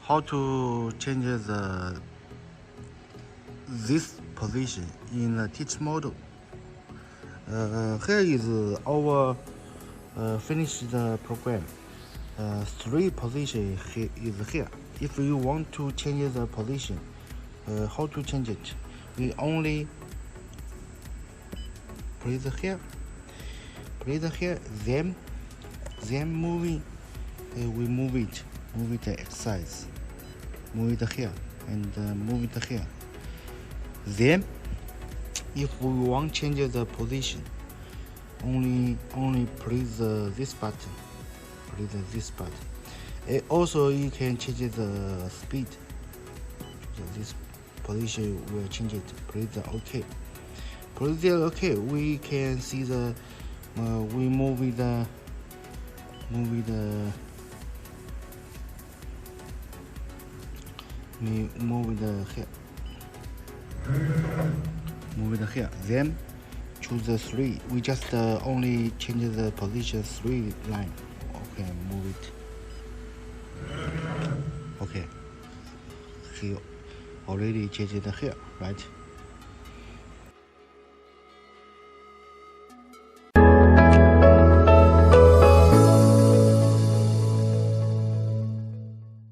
how to change this position in the teach model. Here is our finished program. 3 position is here. If you want to change the position, how to change it? We only place here, then moving. We move it exercise, move it here and move it here. Then, if we want to change the position, only press this button. Also, you can change the speed. This position will change it. Press the OK. Press the OK. We can see the we move it here. Move it here. Then choose the 3. We just only change the position 3 line. Okay, move it. Okay, he already changed it here, right?